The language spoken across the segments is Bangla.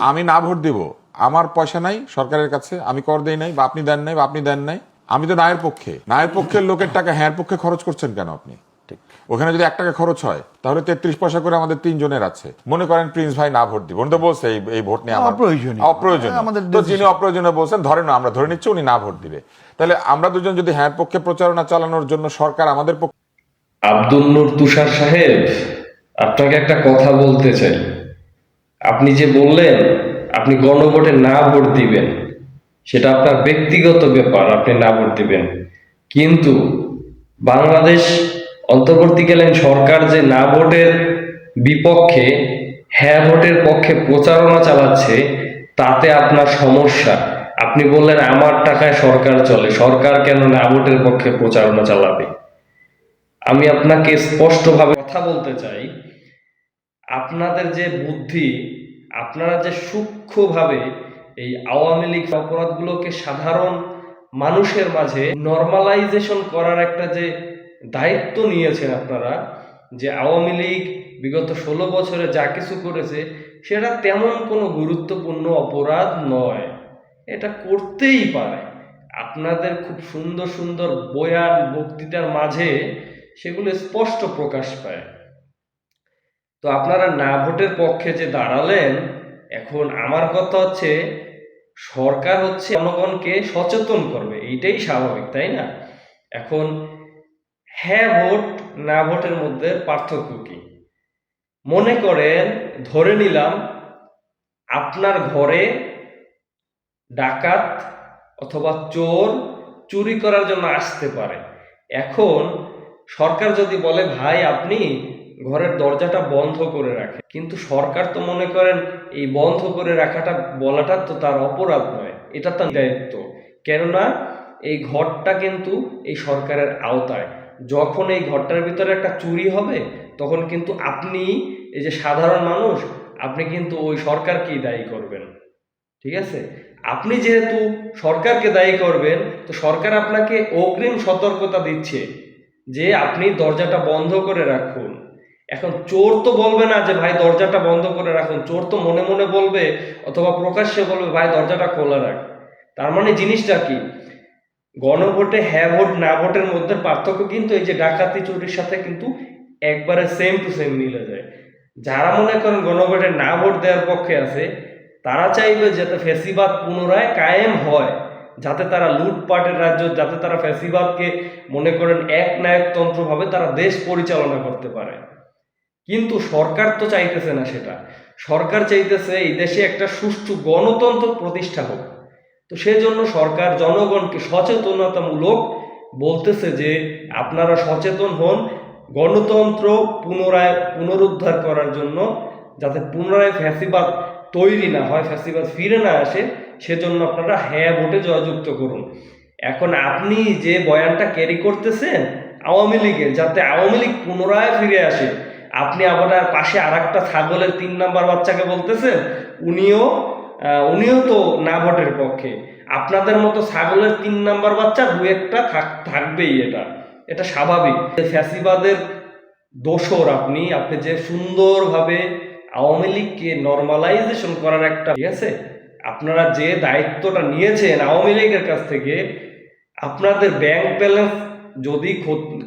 আমি না ভোট দিব, আমার পয়সা নাই সরকারের কাছে, আমি কর দেই নাই বা আপনি দেন নাই বা আপনি দেন নাই, আমি তো নায়ের পক্ষে। নায়ের পক্ষের লোকের টাকা হ্যাঁ পক্ষে খরচ করছেন কেন আপনি? ওখানে যদি 1 টাকা খরচ হয় তাহলে 33 পয়সা করে আমাদের 3 জনের আছে। মনে করেন প্রিন্স ভাই না ভোট দিব, উনি তো বলছে এই ভোট নিয়ে আমার অপ্রয়োজনীয়, তো যিনি অপ্রয়োজনীয় বলছেন ধরেন আমরা ধরে নিচ্ছি উনি না ভোট দিবে, তাহলে আমরা দুজন যদি হ্যাঁ পক্ষে প্রচারণা চালানোর জন্য সরকার আমাদের পক্ষে। আব্দুল নূর তুষার সাহেব, আপনাকে একটা কথা বলতে চাই। আপনি যে বললেন আপনি গণভোটে না ভোট দিবেন, সেটা আপনার ব্যক্তিগত ব্যাপার, আপনি না ভোট দিবেন। কিন্তু বাংলাদেশ অন্তর্বর্তীকালীন সরকার যে না ভোটের বিপক্ষে হ্যাঁ ভোটের পক্ষে প্রচারণা চালাচ্ছে, তাতে আপনার সমস্যা। আপনি বললেন আমার টাকায় সরকার চলে, সরকার কেন না ভোটের পক্ষে প্রচারণা চালাবে? আমি আপনাকে স্পষ্টভাবে কথা বলতে চাই, আপনাদের যে বুদ্ধি, আপনারা যে সূক্ষ্মভাবে এই আওয়ামী লীগ অপরাধগুলোকে সাধারণ মানুষের মাঝে নর্মালাইজেশন করার একটা যে দায়িত্ব নিয়েছেন আপনারা, যে আওয়ামী লীগ বিগত 16 বছরে যা কিছু করেছে সেটা তেমন কোনো গুরুত্বপূর্ণ অপরাধ নয়, এটা করতেই পারে। আপনাদের খুব সুন্দর সুন্দর বয়ান বক্তৃতার মাঝে সেগুলো স্পষ্ট প্রকাশ পায়। তো আপনারা না ভোটের পক্ষে যে দাঁড়ালেন, এখন আমার কথা হচ্ছে সরকার হচ্ছে জনগণকে সচেতন করবে, এইটাই স্বাভাবিক, তাই না? এখন হ্যাঁ ভোট না ভোটের মধ্যে পার্থক্য কি? মনে করেন, ধরে নিলাম আপনার ঘরে ডাকাত অথবা চোর চুরি করার জন্য আসতে পারে। এখন সরকার যদি বলে ভাই আপনি ঘরের দরজাটা বন্ধ করে রাখেন, কিন্তু সরকার তো মনে করেন এই বন্ধ করে রাখাটা বলাটা তো তার অপরাধ নয়, এটা তার দায়িত্ব। কেননা এই ঘরটা কিন্তু এই সরকারের আওতায়। যখন এই ঘরটার ভিতরে একটা চুরি হবে তখন কিন্তু আপনি, এই যে সাধারণ মানুষ, আপনি কিন্তু ওই সরকারকেই দায়ী করবেন। ঠিক আছে? আপনি যেহেতু সরকারকে দায়ী করবেন, তো সরকার আপনাকে অগ্রিম সতর্কতা দিচ্ছে যে আপনি দরজাটা বন্ধ করে রাখুন। এখন চোর তো বলবে না যে ভাই দরজাটা বন্ধ করে রাখুন, চোর তো মনে মনে বলবে অথবা প্রকাশ্যে বলবে ভাই দরজাটা খোলা রাখ। তার মানে জিনিসটা কি? গণভোটে হ্যাঁ ভোট না ভোটের মধ্যে পার্থক্য কিন্তু এই যে ডাকাতি চুরির সাথে কিন্তু একবারে সেম টু সেম মিলে যায়। যারা মনে করেন গণভোটে না ভোট দেওয়ার পক্ষে আছে, তারা চাইবে যাতে ফ্যাসিবাদ পুনরায় কায়েম হয়, যাতে তারা লুটপাটের রাজ্য, যাতে তারা ফ্যাসিবাদকে মনে করেন একনায়কতন্ত্রভাবে তারা দেশ পরিচালনা করতে পারে। কিন্তু সরকার তো চাইতেছে না সেটা। সরকার চাইতেছে এই দেশে একটা সুষ্ঠু গণতন্ত্র প্রতিষ্ঠা হোক। তো সেজন্য সরকার জনগণকে সচেতনতামূলক বলতেছে যে আপনারা সচেতন হন, গণতন্ত্র পুনরুদ্ধার করার জন্য, যাতে পুনরায় ফ্যাসিবাদ তৈরি না হয়, ফ্যাসিবাদ ফিরে না আসে, সেজন্য আপনারা হ্যাঁ ভোটে জয়যুক্ত করুন। এখন আপনি যে বয়ানটা ক্যারি করতেছেন আওয়ামী লীগের, যাতে আওয়ামী লীগ পুনরায় ফিরে আসে, আপনি আবার পাশে আর একটা ছাগলের 3 নাম্বার বাচ্চাকে বলতেছেন উনিও তো না ভোটের পক্ষে। আপনাদের মতো ছাগলের 3 নাম্বার বাচ্চা দু একটা থাকবেই, এটা স্বাভাবিক। ফ্যাসিবাদের দোসর আপনি যে সুন্দরভাবে আওয়ামী লীগকে নর্মালাইজেশন করার একটা, ঠিক আছে, আপনারা যে দায়িত্বটা নিয়েছেন আওয়ামী লীগের কাছ থেকে, আপনাদের ব্যাংক ব্যালেন্স যদি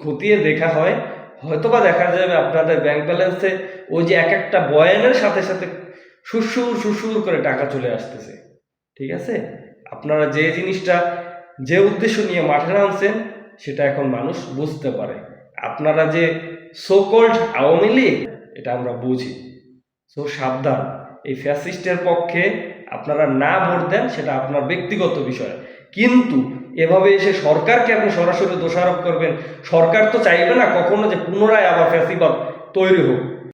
খতিয়ে দেখা হয়, হয়তোবা দেখা যাবে আপনাদের ব্যাংক ব্যালেন্সে ওই যে এক একটা বয়ানের সাথে সাথে সুসুর সুসুর করে টাকা চলে আসতেছে। ঠিক আছে? আপনারা যে জিনিসটা, যে উদ্দেশ্য নিয়ে মাঠে নামছেন, সেটা এখন মানুষ বুঝতে পারে। আপনারা যে সোকল্ড আওয়ামী লীগ, এটা আমরা বুঝি। সো সাবধান, এই ফ্যাসিস্টের পক্ষে আপনারা না ভোট দেন সেটা আপনার ব্যক্তিগত বিষয়, কিন্তু এভাবে এসে সরকারকে আপনি সরাসরি দোষারোপ করবেন। সরকার তো চাইবে না কখনো যে পুনরায় আবার ফ্যাসিবাদ তৈরি হোক।